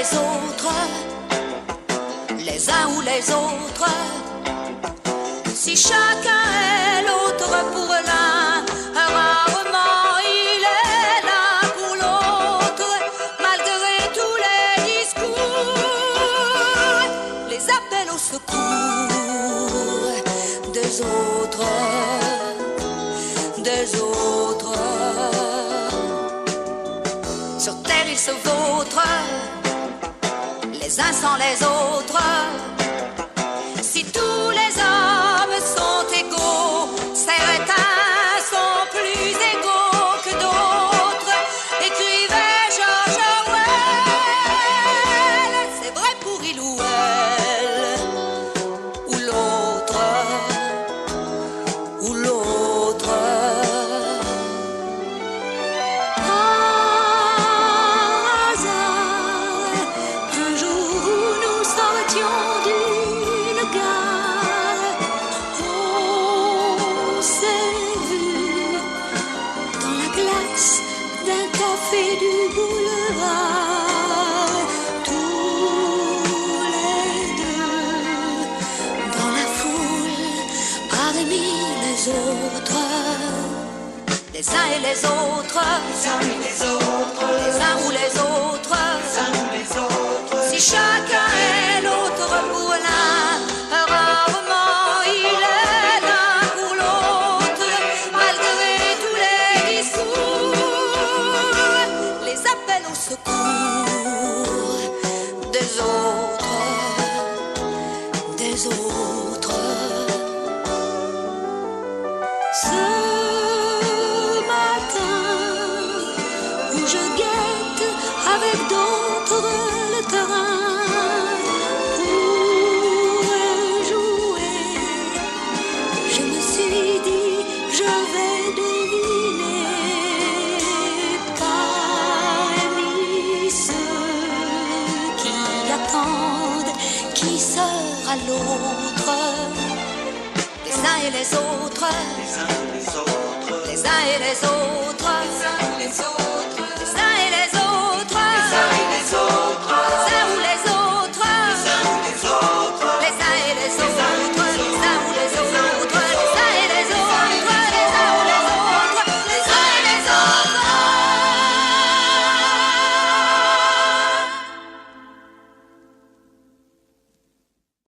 les autres, les uns ou les autres. Si chacun est l'autre pour l'un, rarement il est l'un pour l'autre, malgré tous les discours, les appels au secours des autres, des autres. Sur terre ils se vautrent, les uns sans les autres. Si tous les hommes sont égaux, certains sont plus égaux que d'autres, écrivait George Orwell. C'est vrai pour il ou elle, ou l'autre, ou l'autre. D'un café du boulevard, tous les deux dans la foule, parmi les autres, les uns et les autres, les uns et les autres, les uns ou les autres, les uns ou les autres. Si chacun est l'autre pour l'un, rarement il est l'un pour l'autre, malgré tous les discours, les appels au secours des autres, des autres. Ce matin où je guette avec d'autres le terrain pour jouer, je me suis dit je vais deviner parmi ceux qui attendent qui sera l'autre. Les uns et les autres, les uns et les autres, les uns et les autres.